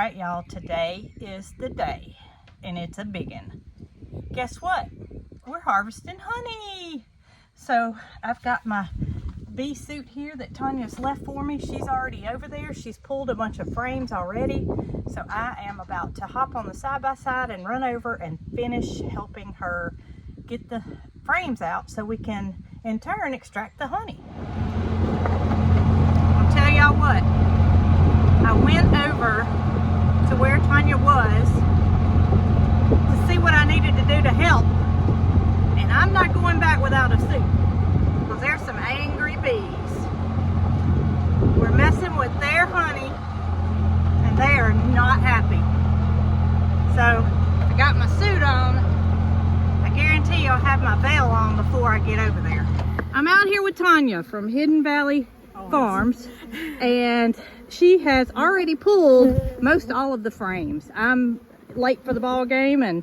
right, y'all, today is the day, and it's a big one. Guess what? We're harvesting honey. So I've got my bee suit here that Tonya's left for me. She's already over there. She's pulled a bunch of frames already. So I am about to hop on the side-by-side and run over and finish helping her get the frames out so we can, in turn, extract the honey. I'll tell y'all what. I went over to where Tonya was to see what I needed to do to help, and I'm not going back without a suit because there's some angry bees. We're messing with their honey and they are not happy. So I got my suit on. I guarantee I'll have my veil on before I get over there. I'm out here with Tonya from Hidden Valley Farms, and she has already pulled most all of the frames. I'm late for the ball game, and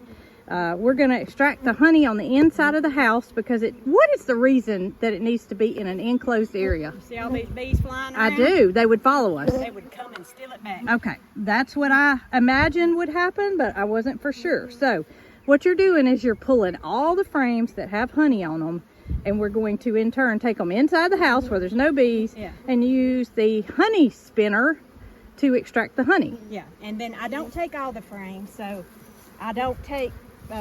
we're going to extract the honey on the inside of the house because what is the reason that it needs to be in an enclosed area? You see all these bees flying around? I do. They would follow us. They would come and steal it back. Okay, that's what I imagined would happen, but I wasn't for sure. So what you're doing is you're pulling all the frames that have honey on them, and we're going to in turn take them inside the house where there's no bees, and use the honey spinner to extract the honey. Yeah, and then I don't take all the frames, so I don't take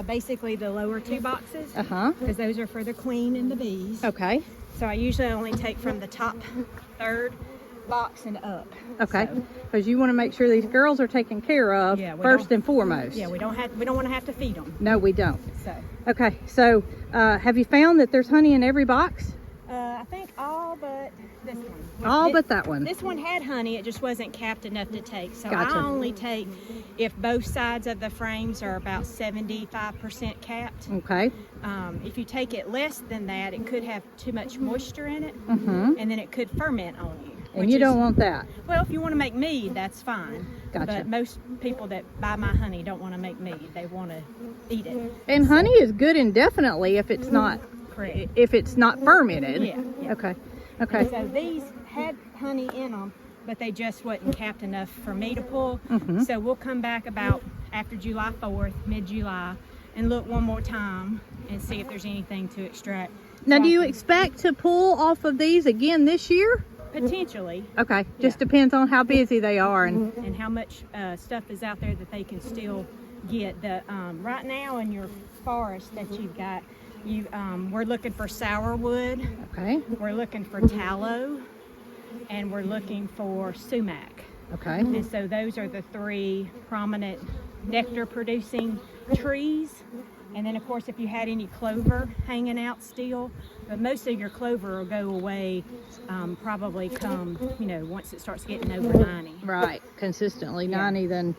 basically the lower two boxes, because those are for the queen and the bees. Okay. So I usually only take from the top third box and up. Okay, because you want to make sure these girls are taken care of first and foremost. Yeah, we don't want to have to feed them. No, we don't. So. Okay, so have you found that there's honey in every box? I think all but this one. All but that one. This one had honey, it just wasn't capped enough to take. So Gotcha. I only take if both sides of the frames are about 75% capped. Okay. If you take it less than that, it could have too much moisture in it, and then it could ferment on you. And you don't want that. Well, if you want to make mead, that's fine. Gotcha. But most people that buy my honey don't want to make mead. They want to eat it. And honey is good indefinitely if it's not fermented. Yeah. Okay. And so these had honey in them, but they just wasn't capped enough for me to pull. So we'll come back about after July 4th, mid-July, and look one more time and see if there's anything to extract. Now, do you expect to pull off of these again this year? Potentially. Okay, just depends on how busy they are and how much stuff is out there that they can still get. The right now in your forest that you've got, we're looking for sourwood. Okay. We're looking for tallow, and we're looking for sumac. Okay. And so those are the three prominent nectar-producing trees. And then, of course, if you had any clover hanging out still, but most of your clover will go away probably come, once it starts getting over 90. Right, consistently 90, then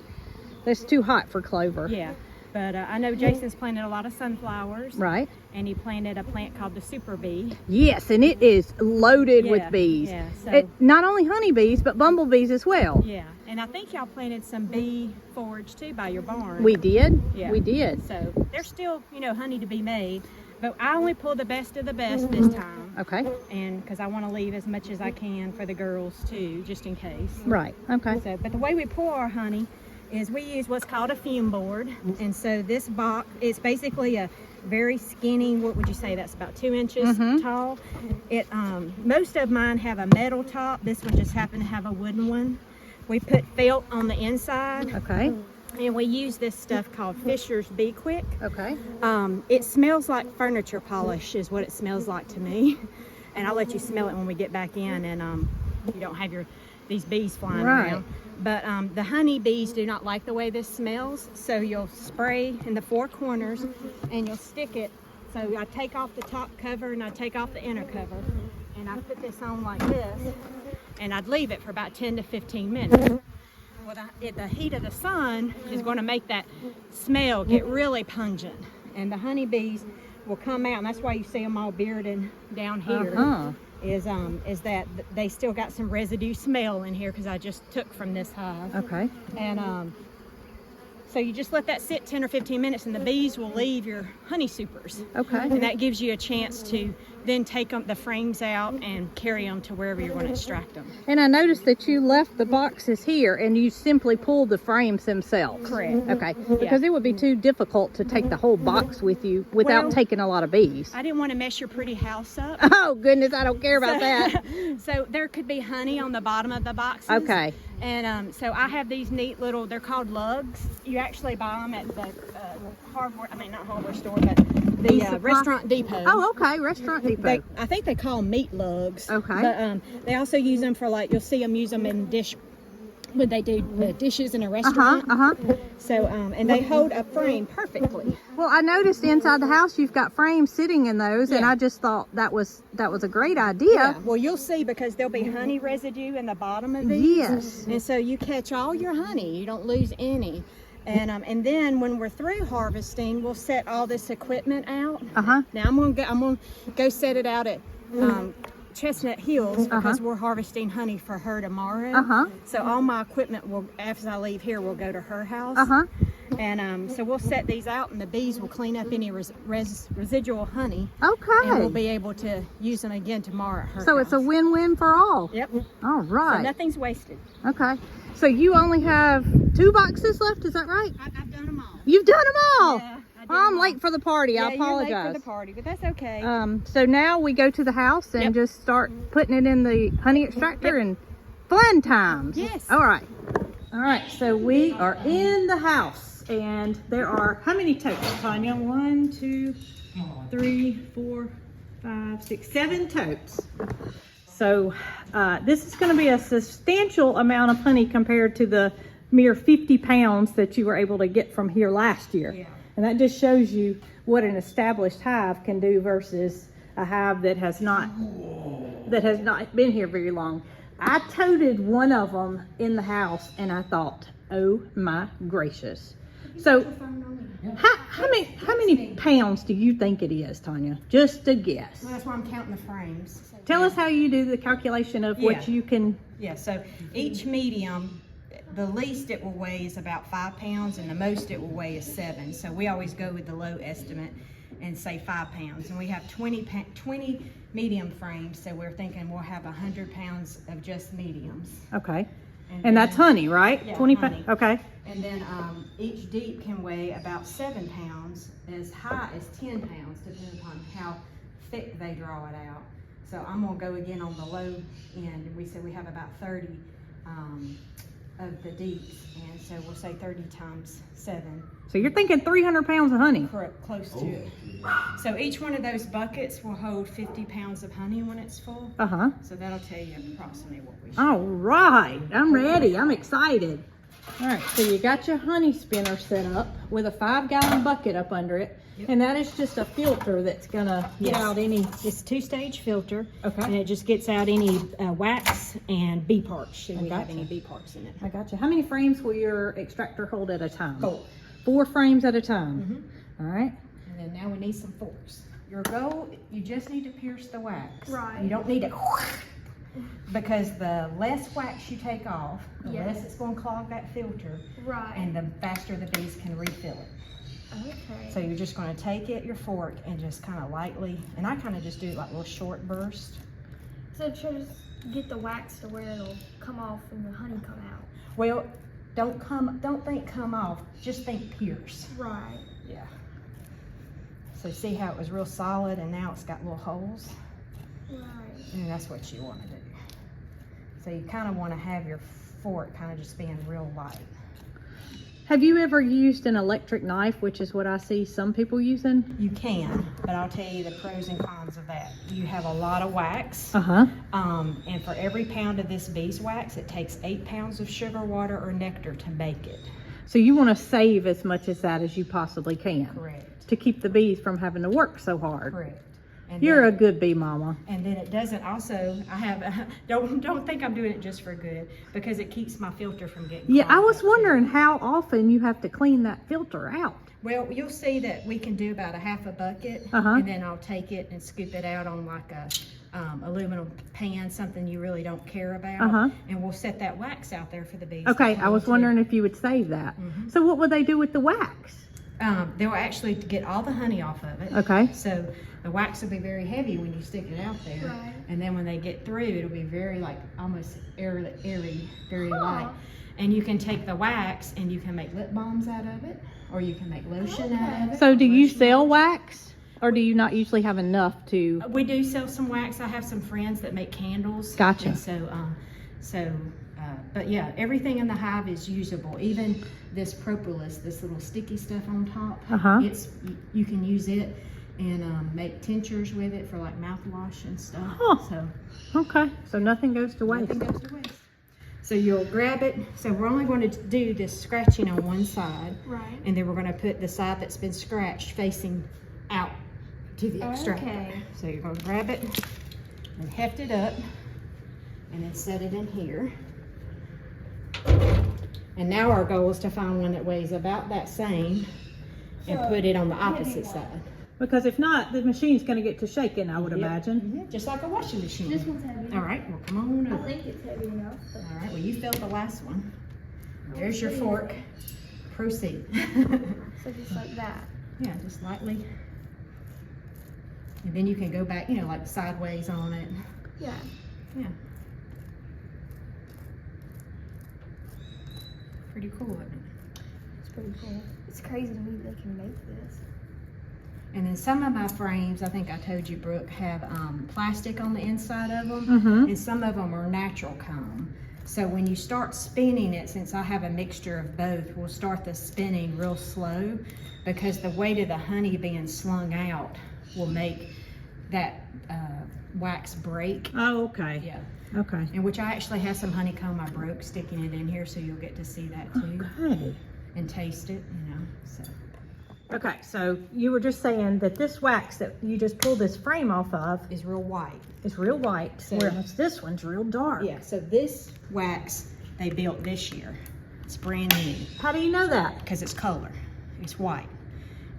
that's too hot for clover. Yeah, but I know Jason's planted a lot of sunflowers. Right. And he planted a plant called the super bee. Yes, and it is loaded with bees. Yeah, so not only honeybees, but bumblebees as well. Yeah, and I think y'all planted some bee forage too by your barn. We did. Yeah. We did. So there's still, honey to be made, but I only pull the best of the best this time. Okay. And because I want to leave as much as I can for the girls too, just in case. Right. Okay. So, but the way we pour our honey is we use what's called a fume board, and so this box is basically a very skinny, what would you say, that's about 2 inches tall. It most of mine have a metal top. This one just happened to have a wooden one. We put felt on the inside. Okay. And we use this stuff called Fisher's Bee Quick. Okay. It smells like furniture polish is what it smells like to me. And I'll let you smell it when we get back in, and you don't have these bees flying around. But the honey bees do not like the way this smells, so you'll spray in the four corners and you'll stick it. So I take off the top cover and I take off the inner cover, and I put this on like this, and I'd leave it for about 10 to 15 minutes. Well, the heat of the sun is going to make that smell get really pungent, and the honeybees will come out, and that's why you see them all bearded down here. Is that they still got some residue smell in here because I just took from this hive. Okay. And so you just let that sit 10 or 15 minutes, and the bees will leave your honey supers. Okay. And that gives you a chance to then take the frames out and carry them to wherever you're going to extract them. And I noticed that you left the boxes here and you simply pulled the frames themselves. Correct. Okay, because it would be too difficult to take the whole box with you without taking a lot of bees. I didn't want to mess your pretty house up. Oh goodness, I don't care about that. So there could be honey on the bottom of the boxes. Okay. And so I have these neat little, they're called lugs. You actually buy them at the not hardware store, but the restaurant depot. Oh, okay, restaurant depot. I think they call them meat lugs. Okay. But they also use them for, like, you'll see them use them in when they do dishes in a restaurant. So, and they hold a frame perfectly. Well, I noticed inside the house you've got frames sitting in those, and I just thought that was a great idea. Yeah. Well, you'll see, because there'll be honey residue in the bottom of these. Yes. And so you catch all your honey. You don't lose any. And then when we're through harvesting, we'll set all this equipment out. Now I'm gonna go set it out at Chestnut Hills, because we're harvesting honey for her tomorrow. So all my equipment will, after I leave here, will go to her house. And so we'll set these out, and the bees will clean up any residual honey. Okay. And we'll be able to use them again tomorrow at her So house. it's a win-win for all. Yep. All right. So nothing's wasted. Okay. So you only have 2 boxes left, is that right? I've done them all. You've done them all? Yeah. Well, I'm late for the party. I apologize. You're late for the party, but that's okay. So now we go to the house and just start putting it in the honey extractor and fun times. Yes. All right. All right. So we are in the house, and there are how many totes, Tonya? 1, 2, 3, 4, 5, 6, 7 totes. So this is going to be a substantial amount of honey compared to the mere 50 pounds that you were able to get from here last year. Yeah. And that just shows you what an established hive can do versus a hive that has not been here very long. I toted one of them in the house, and I thought, oh my gracious. So how many pounds do you think it is, Tonya? Just a guess. Well, that's why I'm counting the frames. Tell us how you do the calculation of what you can. Yeah, so each medium, the least it will weigh is about 5 pounds, and the most it will weigh is 7. So we always go with the low estimate and say 5 pounds. And we have 20 medium frames, so we're thinking we'll have 100 pounds of just mediums. Okay. And that's honey, right? Yeah, 20 honey. pounds. Okay. And then each deep can weigh about 7 pounds, as high as 10 pounds, depending upon how thick they draw it out. So I'm gonna go again on the low end. We said we have about 30 of the deeps, and so we'll say 30 times 7. So you're thinking 300 pounds of honey. Correct, close to it. So each one of those buckets will hold 50 pounds of honey when it's full. So that'll tell you approximately what we should. All right, I'm ready. I'm excited. All right, so you got your honey spinner set up with a 5-gallon bucket up under it. And that is just a filter that's gonna get out any. It's a 2-stage filter. Okay. And it just gets out any wax and bee parts. Should we have any bee parts in it? I got you. How many frames will your extractor hold at a time? 4. 4 frames at a time. All right. And then now we need some forks. Your goal, you just need to pierce the wax. Right. You don't need to, because the less wax you take off, the less it's going to clog that filter. Right. And the faster the bees can refill it. Okay. So you're just going to take it, your fork, and just kind of lightly, and I kind of just do like a little short burst. So try to get the wax to where it'll come off and the honey come out. Well, don't think come off, just think pierce. Right. Yeah. So see how it was real solid and now it's got little holes? Right. And that's what you want to do. So you kind of want to have your fork kind of just being real light. Have you ever used an electric knife, which is what I see some people using? You can, but I'll tell you the pros and cons of that. You have a lot of wax. And for every pound of this beeswax, it takes 8 pounds of sugar, water, or nectar to make it. So you want to save as much as that as you possibly can. Correct. To keep the bees from having to work so hard. Correct. And You're then, a good bee mama. And then it doesn't also, I have, don't think I'm doing it just for good, because it keeps my filter from getting Yeah, I clogged was up, too. wondering how often you have to clean that filter out. Well, you'll see that we can do about a half a bucket, and then I'll take it and scoop it out on like a aluminum pan, something you really don't care about, and we'll set that wax out there for the bees. Okay, I was wondering if you would save that. So what would they do with the wax? They'll actually get all the honey off of it. Okay. So the wax will be very heavy when you stick it out there. Right. And then when they get through, it'll be very like almost airy, very light. And you can take the wax and you can make lip balms out of it, or you can make lotion out of it. So do you Lotion sell oil. wax, or do you not usually have enough to? We do sell some wax. I have some friends that make candles. Gotcha. And but yeah, everything in the hive is usable. Even this propolis, this little sticky stuff on top, you can use it and make tinctures with it for like mouthwash and stuff. Huh. So Okay, so nothing goes to waste. nothing goes to waste. So you'll grab it. So we're only going to do this scratching on one side, Right. and then we're going to put the side that's been scratched facing out to the extractor. Okay. So you're going to grab it and heft it up, and then set it in here. And now our goal is to find one that weighs about that same and put it on the opposite side. Because if not, the machine's going to get to shaking, I would imagine. Just like a washing machine. This one's heavy. All right, well, come on I over. think it's heavy enough. But All right, well, you filled the last one. There's your fork. Proceed. so just like that. Yeah, just lightly. And then you can go back, like sideways on it. Yeah. Yeah. Pretty cool, isn't it? It's pretty cool. It's crazy to me they can make this. And then some of my frames, I think I told you, Brooke, have plastic on the inside of them. Mm-hmm. And some of them are natural comb. So when you start spinning it, since I have a mixture of both, we'll start the spinning real slow, because the weight of the honey being slung out will make that wax break. Oh, okay. Yeah. Okay. And which I actually have some honeycomb I broke sticking it in here, so you'll get to see that too. Okay. And taste it, so. Okay, so you were just saying that this wax that you just pulled this frame off of It's real white. is real white, So- whereas this one's real dark. Yeah, so this wax they built this year. It's brand new How do you know that? because it's color. It's white.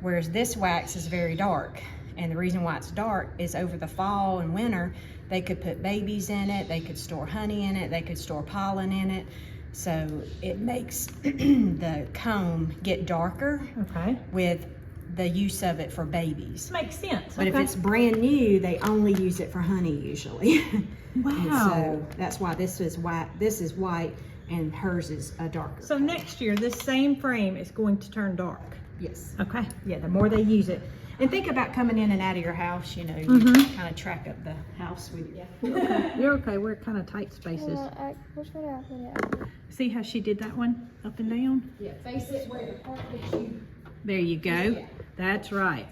Whereas this wax is very dark. And the reason why it's dark is over the fall and winter, they could put babies in it, they could store honey in it, they could store pollen in it. So it makes the comb get darker Okay. with the use of it for babies. Makes sense. But if okay. it's brand new, they only use it for honey usually. And Wow. so that's why this is white and hers is a darker. So next year, this same frame is going to turn dark. Yes. Okay. Yeah, the more they use it. And think about coming in and out of your house, you Mhm. kind of track up the house with you. You're okay. We're kind of tight spaces. Which way do I put it? See how she did that one up and down? Yeah, face it where the part that you... There you go. Yeah. That's right.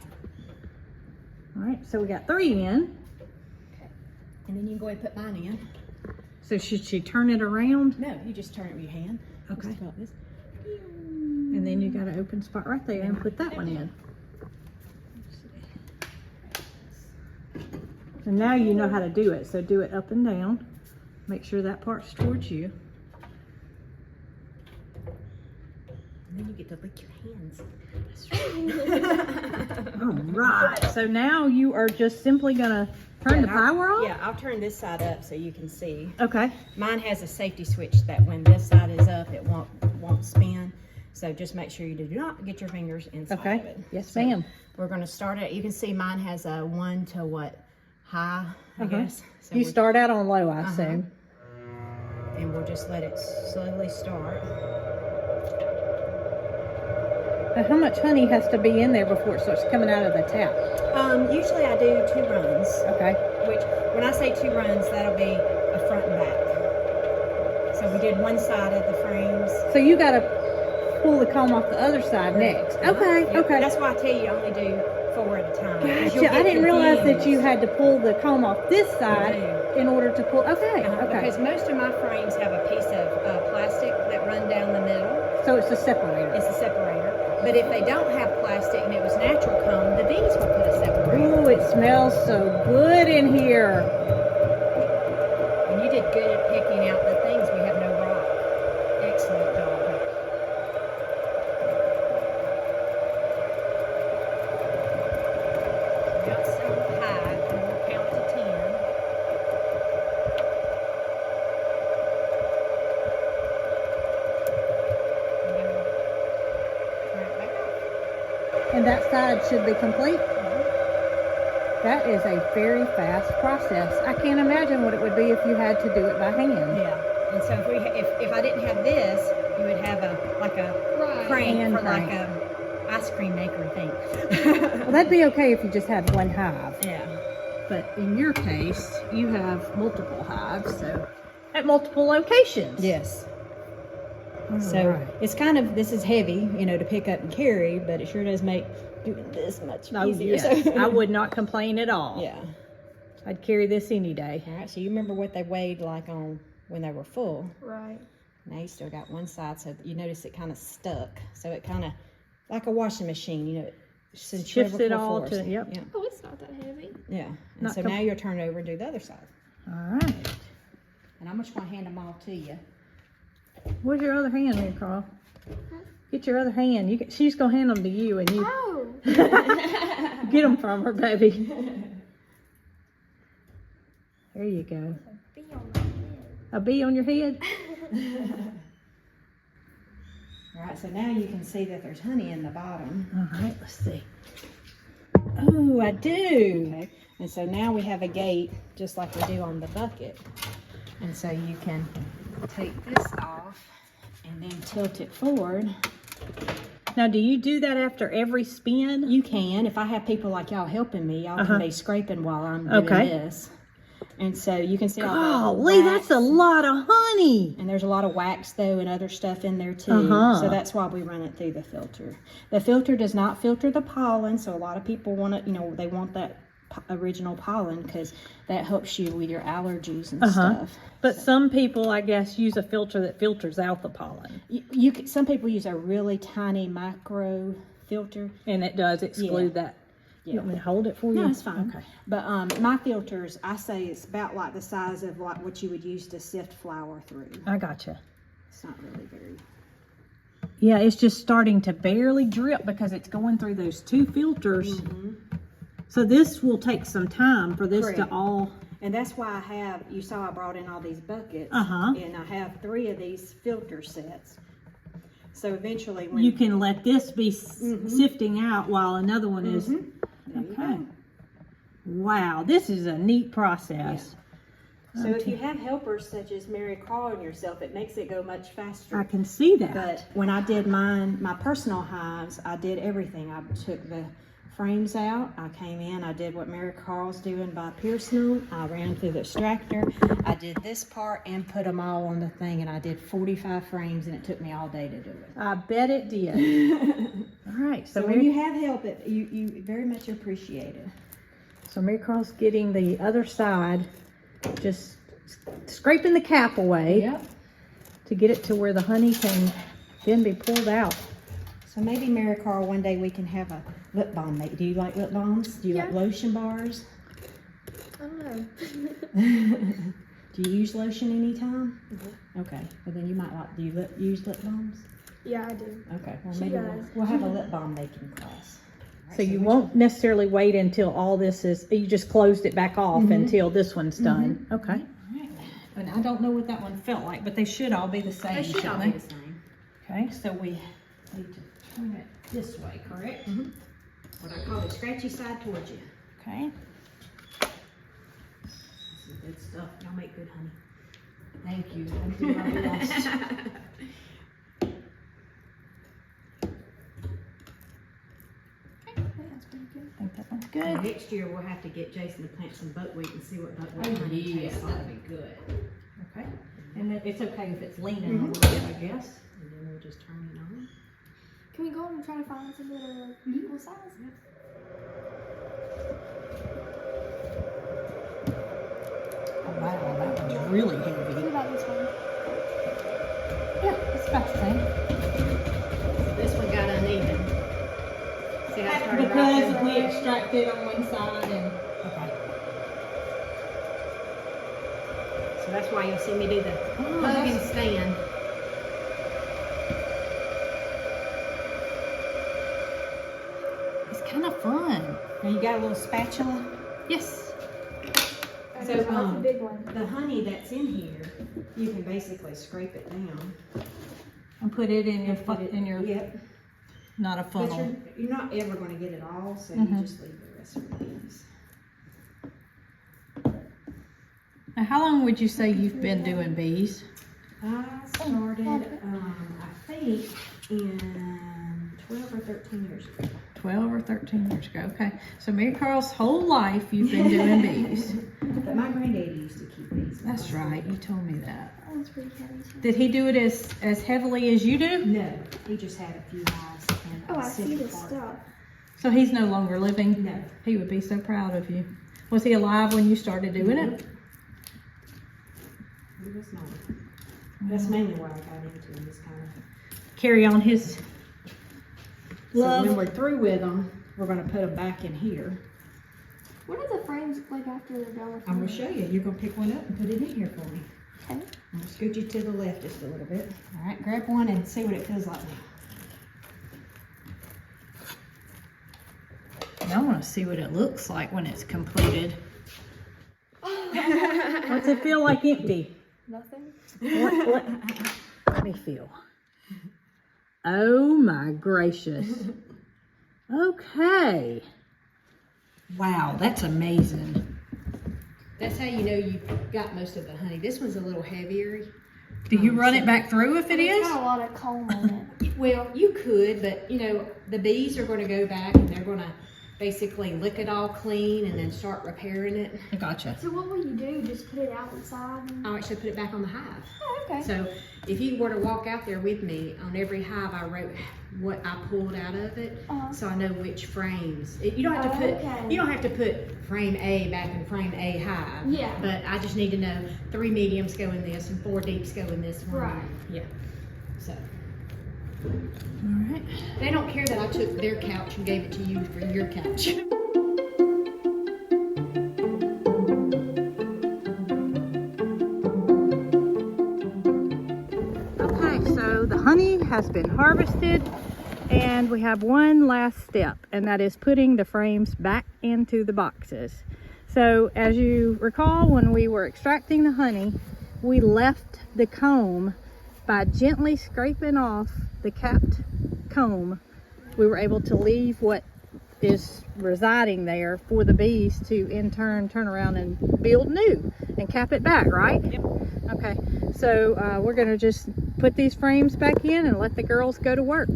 All right, so we got 3 in. And then you can go ahead and put mine in. So should she turn it around? No, you just turn it with your hand. Okay. Just about this. And then you got an open spot right there and put that one in. So now you know how to do it. So do it up and down. Make sure that part's towards you. And then you get to lick your hands. All right. So now you are just simply gonna turn the power on? Yeah, I'll turn this side up so you can see. Okay. Mine has a safety switch that when this side is up, it won't spin. So just make sure you do not get your fingers inside of Okay. it. Yes, So ma'am. we're going to start it. You can see mine has a 1 to what? High, I guess. So You we're- start out on low, I assume. And we'll just let it slowly start. Now, how much honey has to be in there before it starts coming out of the tap? Usually I do 2 runs, Okay. which when I say 2 runs, that'll be a front and back. So we did one side of the frames. So you got to pull the comb off the other side next. Okay. Yep. Okay. That's why I tell you only do 4 at a time. 'cause you'll Gotcha. I get didn't realize that confused. you had to pull the comb off this side do. in order to pull. Okay. Okay. Because most of my frames have a piece of plastic that run down the middle. So it's a separator. It's a separator. But if they don't have plastic and it was natural comb, the bees will put a separator. Ooh, it smells so good in here. And you did good at picking out the things. We have no rock. Excellent job. Now it's still high, and we'll count to 10. And then we'll turn it back off. And that side should be complete? That is a very fast process. I can't imagine what it would be if you had to do it by hand. Yeah. And so if I didn't have this, you would have a crank Hand for crank. like a ice cream maker thing. Well, that'd be okay if you just had one hive. Yeah. But in your case, you have multiple hives, so at multiple locations. Yes. All So right. it's kind of, this is heavy, you know, to pick up and carry, but it sure does make doing this much Oh, easier. yes. So. I would not complain at all. Yeah. I'd carry this any day. All right. So you remember what they weighed like on when they were full. Right. Now you still got one side, so you notice it kind of stuck. So it kind of, like a washing machine, you know, it Shifts it all to, yep. Yeah. Oh, it's not that heavy. Yeah. And Not so now you'll turn over and do the other side. All right. And I'm just going to hand them all to you. Where's your other hand there, Carl? Get your other hand. She's going to hand them to you, and you Oh. get them from her, baby. There you go. Be on my head. A bee on your head? All right, so now you can see that there's honey in the bottom. All right, let's see. Oh, I do. Okay. And so now we have a gate, just like we do on the bucket. And so you can take this off and then tilt it forward. Now, do you do that after every spin? You can. If I have people like y'all helping me, y'all can be scraping while I'm doing this. And so you can see all the Golly, that's a lot of honey. And there's a lot of wax, though, and other stuff in there, too. So that's why we run it through the filter. The filter does not filter the pollen, so a lot of people want it, you know, they want that original pollen because that helps you with your allergies and stuff. But some people, I guess, use a filter that filters out the pollen. Some people use a really tiny micro filter. And it does exclude that. You want me to hold it for you? No, it's fine. Okay. But my filters, I say it's about like the size of like what you would use to sift flour through. I gotcha. It's not really very... Yeah, it's just starting to barely drip because it's going through those two filters. So this will take some time for this to all... And that's why I have, you saw I brought in all these buckets. And I have 3 of these filter sets. So eventually when... You can let this be sifting out while another one is... Okay. Wow, this is a neat process. Yeah. So if you have helpers such as Marycarl and yourself, it makes it go much faster. I can see that. But when I did mine, my personal hives, I did everything. I took the frames out. I came in. I did what Marycarl's doing by piercing them. I ran through the extractor. I did this part and put them all on the thing, and I did 45 frames, and it took me all day to do it. I bet it did. All right. So when you have help, you very much appreciate it. So Marycarl's getting the other side, just scraping the cap away to get it to where the honey can then be pulled out. So maybe Marycarl, one day we can have a lip balm made. Do you like lip balms? Do you like lotion bars? I don't know. Do you use lotion anytime? Okay. Well, then you might like. Do you use lip balms? Yeah, I do. Okay. Well, She maybe does. we'll have a lip balm making class. So you won't necessarily wait until all this is, you just closed it back off until this one's done. Okay. All right. And I don't know what that one felt like, but they should all be the same. They should all be the same. Okay, so we need to turn it this way, correct? What I call the scratchy side towards you. Okay. This is good stuff. Y'all make good honey. Thank you. I'm doing my best. I think that one's good. And next year we'll have to get Jason to plant some buckwheat and see what buckwheat honey tastes like. that'd be good. Okay. And then it's okay if it's leaning a little bit, I guess. And then we'll just turn it on. Can we go and try to find some that are equal size? Oh, wow, that one's really What heavy. about this one? Yeah, it's about the same. This one got uneven. See how it started right Because there? we extracted on one side and, okay. So that's why you'll see me do the hug and stand. It's kind of fun. Now you got a little spatula? Yes. So, That's a big one. The honey that's in here, you can basically scrape it down. And put it in your Put it- in your. Yep. not a But funnel. you're not ever going to get it all, so Mhm. you just leave the rest of the bees. Now, how long would you say you've been doing bees? I started, I think, in 12 or 13 years ago. 12 or 13 years ago. Okay. So Marycarl's whole life you've been doing bees. But my granddaddy used to keep bees. That's right. You told me that. That's pretty heavy too. Did he do it as heavily as you do? No, he just had a few hives. And Oh, I see Pacific this Park. stuff. So he's no longer living? No. He would be so proud of you. Was he alive when you started doing it? He was not. That's mainly why I got into him, is kind of. Carry on his So love. when we're through with them, we're going to put them back in here. What do the frames look like after they're done with I'm going to show you. You're going to pick one up and put it in here for me. Okay. I'm going to scoot you to the left just a little bit. All right, grab one and see what it feels like now. I want to see what it looks like when it's completed. What's it feel like empty? Nothing. Let me feel. Oh my gracious. Okay. Wow, that's amazing. That's how you know you got most of the honey. This one's a little heavier. Do you run it back through if it It's is? got a lot of comb on it. Well, you could, but you know, the bees are going to go back and they're going to basically lick it all clean and then start repairing it. I gotcha. So what will you do? Just put it out inside? And... I'll actually put it back on the hive. Oh, okay. So if you were to walk out there with me, on every hive I wrote what I pulled out of it, so I know which frames. You don't have to put Okay. you don't have to put frame A back in frame A hive. Yeah. But I just need to know 3 mediums go in this and 4 deeps go in this one. Right. Yeah. So All right. they don't care that I took their couch and gave it to you for your couch. Okay, so the honey has been harvested and we have one last step, and that is putting the frames back into the boxes. So as you recall, when we were extracting the honey, we left the comb by gently scraping off the capped comb. We were able to leave what is residing there for the bees to in turn turn around and build new and cap it back, right? Yep. Okay, so we're gonna just put these frames back in and let the girls go to work.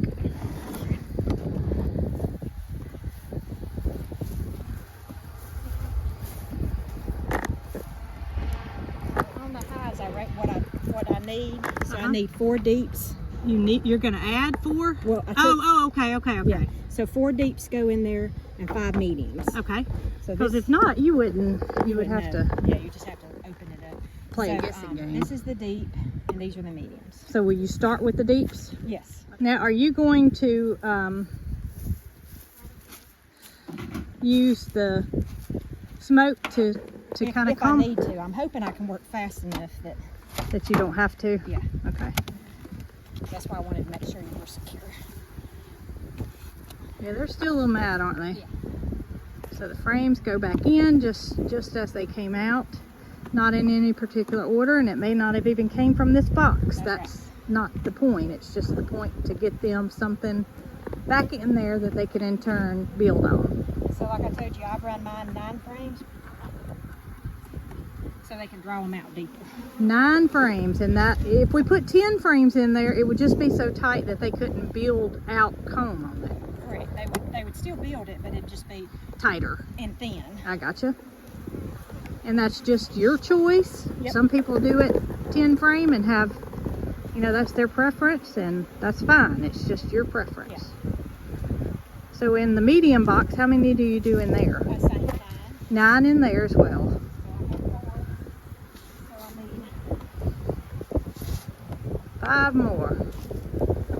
On the hives, I wrote what I need. So Uh-huh. I need 4 deeps. You're gonna add 4? Well, I took, Okay. yeah. So 4 deeps go in there and 5 mediums. Okay. So Because this, if not, you would wouldn't have know. to Yeah, you just have to open it up. play a So, guessing game. This is the deep, and these are the mediums. So will you start with the deeps? Yes. Now, are you going to use the smoke to kind of If I calm need to, I'm hoping I can work fast enough that you don't have to? yeah. Okay. That's why I wanted to make sure you were secure. Yeah, they're still a little mad, aren't they? Yeah. So the frames go back in just as they came out, not in any particular order, and it may not have even came from this box. Okay. That's not the point. It's just the point to get them something back in there that they can in turn build on. So like I told you, I've run mine 9 frames, so they can draw them out deeper. 9 frames, and that if we put 10 frames in there, it would just be so tight that they couldn't build out comb on there. Correct. They would still build it, but it'd just be Tighter. and thin. I gotcha. And that's just your choice. Yep. Some people do it 10 frame and have, that's their preference, and that's fine. It's just your preference. So in the medium box, how many do you do in there? I say 9. 9 in there as well. So I need 5 more.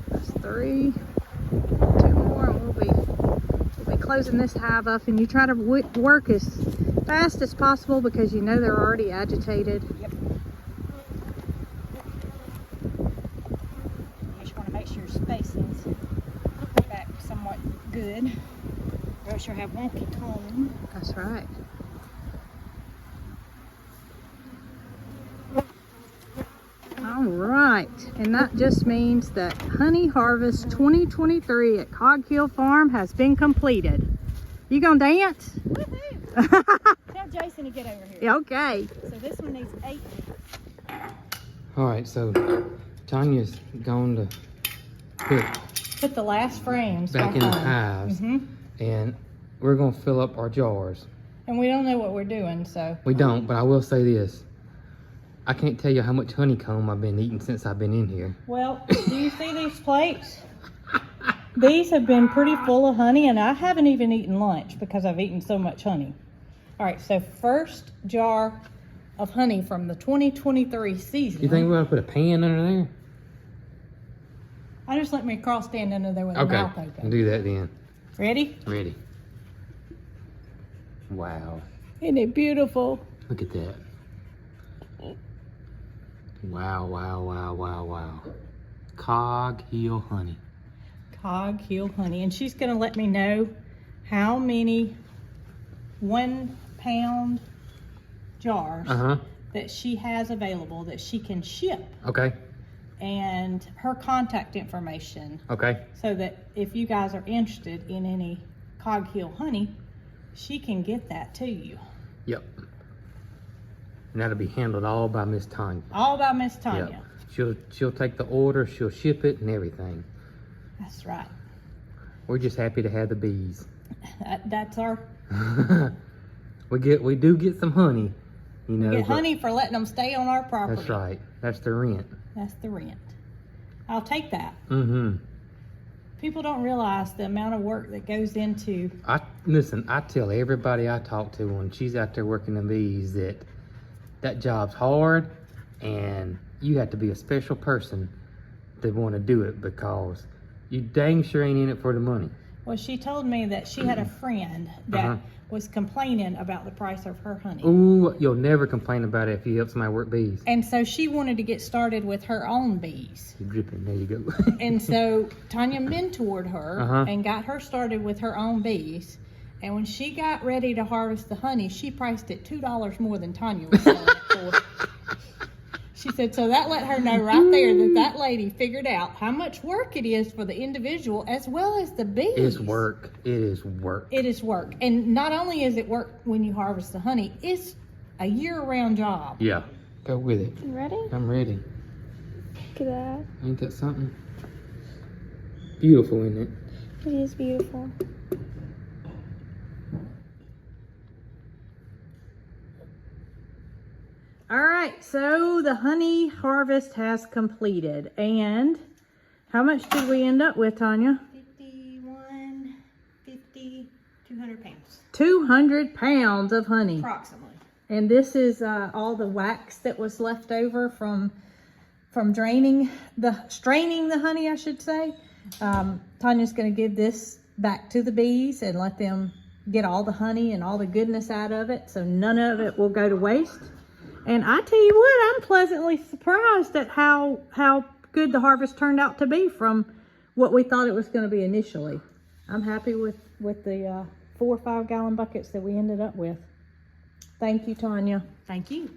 That's 3. 2 more, and we'll be closing this hive up. And you try to work as fast as possible because you know they're already agitated. Yep. You just want to make sure your spacing's back somewhat good, or else you'll have wonky comb. That's right. All right, And that just means that honey harvest 2023 at Cog Hill Farm has been completed. You gonna dance? Woohoo! Tell Jason to get over here. Yeah, okay. So this one needs 8 bees. All right, so Tonya's going to Put the last frames back in the on. hives, and we're gonna fill up our jars. And we don't know what we're doing, so. We don't, but I will say this. I can't tell you how much honeycomb I've been eating since I've been in here. Well, do you see these plates? These have been pretty full of honey, and I haven't even eaten lunch because I've eaten so much honey. All right, so first jar of honey from the 2023 season. You think we're gonna put a pan under there? I just let Marycarl stand under there with her Okay, mouth open. do that then. Ready? Ready. Wow, Isn't it beautiful? look at that. Wow, wow, wow, wow, wow. Cog Hill honey. Cog Hill honey. And she's gonna let me know how many 1 pound jars that she has available that she can ship, Okay, and her contact information, okay. so that if you guys are interested in any Cog Hill honey, she can get that to you. Yep. And that'll be handled all by Miss Tonya. All by Miss Tonya. Yep. She'll take the order, she'll ship it and everything. That's right. We're just happy to have the bees. That's our we do get some honey, you know. get but honey for letting them stay on our property. That's right. That's the rent. That's the rent. I'll take that. Mm-hmm. People don't realize the amount of work that goes into. Listen, I tell everybody I talk to when she's out there working the bees that job's hard, and you have to be a special person to want to do it, because you dang sure ain't in it for the money. Well, she told me that she had a friend that was complaining about the price of her honey. Ooh, you'll never complain about it if you help somebody work bees. And so she wanted to get started with her own bees. You're dripping, there you go. And so Tonya mentored her and got her started with her own bees. And when she got ready to harvest the honey, she priced it $2 more than Tonya was selling it for. She said, so that let her know right there that lady figured out how much work it is for the individual as well as the bees. It's work. It is work. It is work. And not only is it work when you harvest the honey, it's a year-round job. Yeah. Go with it. You ready? I'm ready. Look at that. Ain't that something? Beautiful, isn't it? It is beautiful. All right, so the honey harvest has completed. And how much did we end up with, Tonya? 200 pounds. 200 pounds of honey. Approximately. And this is all the wax that was left over from straining the honey, I should say. Tonya's going to give this back to the bees and let them get all the honey and all the goodness out of it, so none of it will go to waste. And I tell you what, I'm pleasantly surprised at how good the harvest turned out to be from what we thought it was going to be initially. I'm happy with the 4 or 5 gallon buckets that we ended up with. Thank you, Tonya. Thank you.